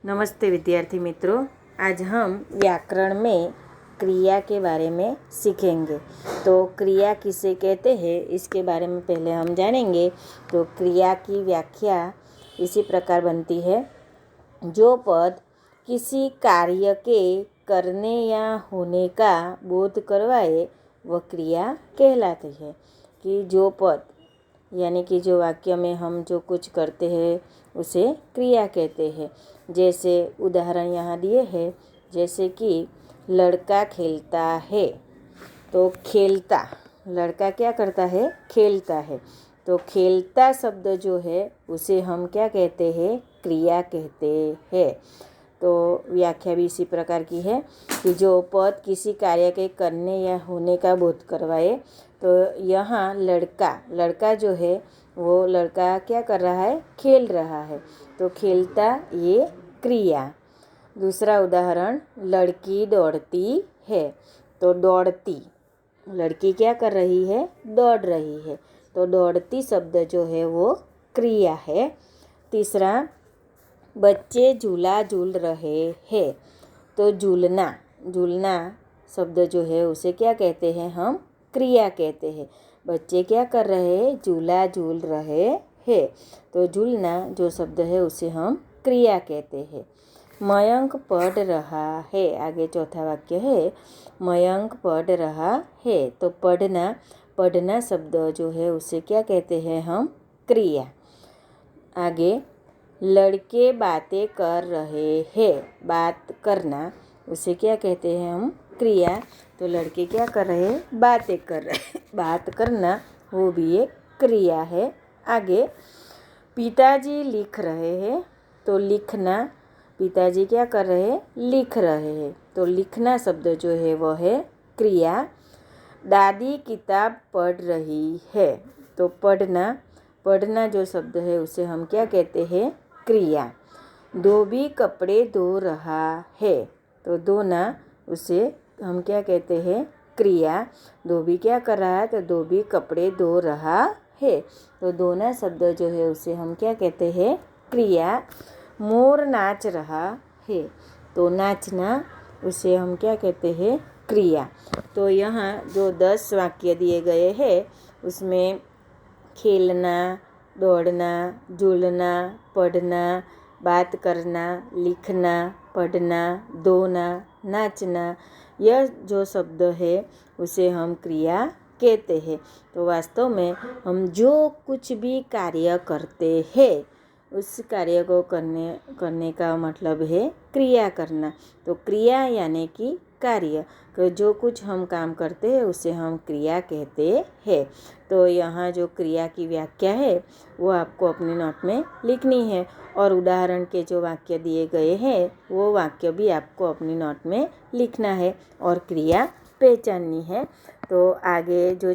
नमस्ते विद्यार्थी मित्रों, आज हम व्याकरण में क्रिया के बारे में सीखेंगे। तो क्रिया किसे कहते हैं इसके बारे में पहले हम जानेंगे। तो क्रिया की व्याख्या इसी प्रकार बनती है, जो पद किसी कार्य के करने या होने का बोध करवाए वह क्रिया कहलाती है। कि जो पद यानी कि जो वाक्य में हम जो कुछ करते हैं उसे क्रिया कहते हैं। जैसे उदाहरण यहाँ दिए हैं, जैसे कि लड़का खेलता है। तो खेलता, लड़का क्या करता है? खेलता है। तो खेलता शब्द जो है उसे हम क्या कहते हैं? क्रिया कहते हैं। तो व्याख्या भी इसी प्रकार की है कि जो पद किसी कार्य के करने या होने का बोध करवाए। तो यहाँ लड़का जो है वो लड़का क्या कर रहा है? खेल रहा है। तो खेलता ये क्रिया। दूसरा उदाहरण, लड़की दौड़ती है। तो दौड़ती, लड़की क्या कर रही है? दौड़ रही है। तो दौड़ती शब्द जो है वो क्रिया है। तीसरा, बच्चे झूला झूल रहे हैं। तो झूलना शब्द जो है उसे क्या कहते हैं? हम क्रिया कहते हैं। बच्चे क्या कर रहे हैं? झूला झूल रहे हैं। तो झूलना जो शब्द है उसे हम क्रिया कहते हैं। मयंक पढ़ रहा है, आगे चौथा वाक्य है, मयंक पढ़ रहा है। तो पढ़ना शब्द जो है उसे क्या कहते हैं? हम क्रिया। आगे, लड़के बातें कर रहे हैं। बात करना उसे क्या कहते हैं? हम क्रिया। तो लड़के क्या कर रहे हैं? बातें कर रहे हैं। बात करना वो भी एक क्रिया है। आगे, पिताजी लिख रहे हैं। तो लिखना, पिताजी क्या कर रहे हैं? लिख रहे हैं। तो लिखना शब्द जो है वह है क्रिया। दादी किताब पढ़ रही है। तो पढ़ना जो शब्द है उसे हम क्या कहते हैं? क्रिया। धोबी कपड़े धो रहा है। तो धोना उसे हम क्या कहते हैं? क्रिया। धोबी क्या कर रहा है? तो धोबी कपड़े धो रहा है। तो धोना शब्द जो है उसे हम क्या कहते हैं? क्रिया। मोर नाच रहा है। तो नाचना उसे हम क्या कहते हैं? क्रिया। तो यहाँ जो 10 वाक्य दिए गए हैं उसमें खेलना, दौड़ना, झूलना, पढ़ना, बात करना, लिखना, पढ़ना, धोना, नाचना, यह जो शब्द है उसे हम क्रिया कहते हैं। तो वास्तव में हम जो कुछ भी कार्य करते हैं उस कार्य को करने का मतलब है क्रिया करना। तो क्रिया यानी कि कार्य, तो जो कुछ हम काम करते हैं उसे हम क्रिया कहते हैं। तो यहाँ जो क्रिया की व्याख्या है वो आपको अपने नोट में लिखनी है, और उदाहरण के जो वाक्य दिए गए हैं वो वाक्य भी आपको अपनी नोट में लिखना है और क्रिया पहचाननी है। तो आगे जो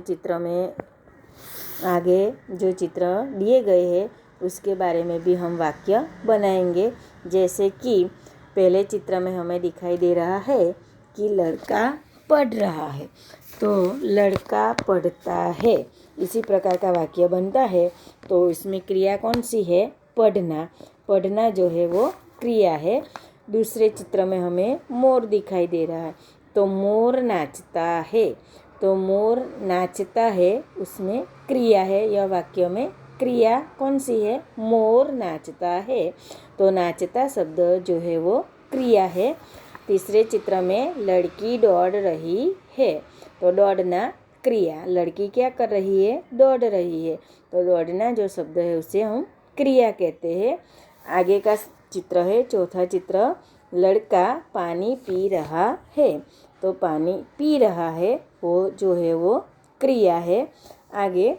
चित्र दिए गए हैं उसके बारे में भी हम वाक्य बनाएंगे। जैसे कि पहले चित्र में हमें दिखाई दे रहा है कि लड़का पढ़ रहा है। तो लड़का पढ़ता है, इसी प्रकार का वाक्य बनता है। तो इसमें क्रिया कौन सी है? पढ़ना जो है वो क्रिया है। दूसरे चित्र में हमें मोर दिखाई दे रहा है। तो मोर नाचता है। तो मोर नाचता है उसमें क्रिया है। यह वाक्य में क्रिया कौन सी है? मोर नाचता है। तो नाचता शब्द जो है वो क्रिया है। तीसरे चित्र में लड़की दौड़ रही है। तो दौड़ना क्रिया। लड़की क्या कर रही है? दौड़ रही है। तो दौड़ना जो शब्द है उसे हम क्रिया कहते हैं। आगे का चित्र है, चौथा चित्र, लड़का पानी पी रहा है। तो पानी पी रहा है वो जो है वो क्रिया है। आगे,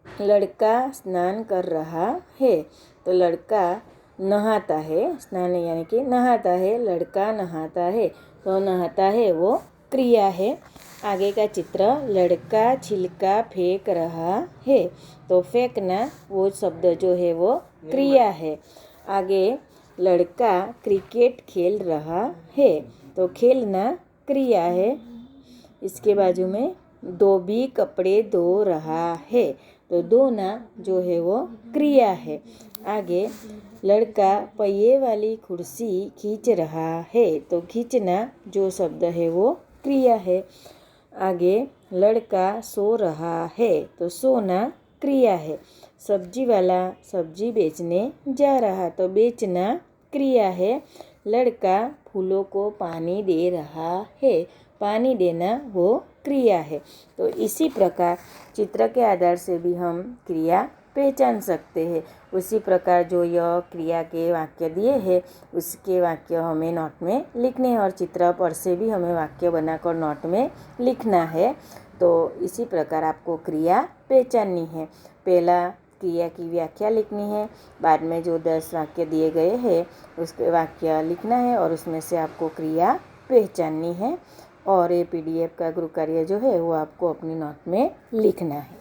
लड़का स्नान कर रहा है। तो लड़का नहाता है, स्नान यानी कि नहाता है, लड़का नहाता है। तो नहाता है वो क्रिया है। आगे का चित्र, लड़का छिलका फेंक रहा है। तो फेंकना वो शब्द जो है वो क्रिया है। आगे, लड़का क्रिकेट खेल रहा है। तो खेलना क्रिया है। इसके बाजू में धोबी कपड़े धो रहा है। तो धोना जो है वो क्रिया है। आगे, लड़का पहिए वाली कुर्सी खींच रहा है। तो खींचना जो शब्द है वो क्रिया है। आगे लड़का सो रहा है, तो सोना क्रिया है। सब्जी वाला सब्जी बेचने जा रहा, तो बेचना क्रिया है। लड़का फूलों को पानी दे रहा है, पानी देना वो क्रिया है। तो इसी प्रकार चित्र के आधार से भी हम क्रिया पहचान सकते हैं। उसी प्रकार जो यह क्रिया के वाक्य दिए हैं उसके वाक्य हमें नोट में लिखने हैं और चित्र पर से भी हमें वाक्य बनाकर नोट में लिखना है। तो इसी प्रकार आपको क्रिया पहचाननी है। पहला क्रिया की व्याख्या लिखनी है, बाद में जो 10 वाक्य दिए गए हैं उसके वाक्य लिखना है और उसमें से आपको क्रिया पहचाननी है। और ये PDF का गृह कार्य जो है वो आपको अपनी नोट में लिखना है।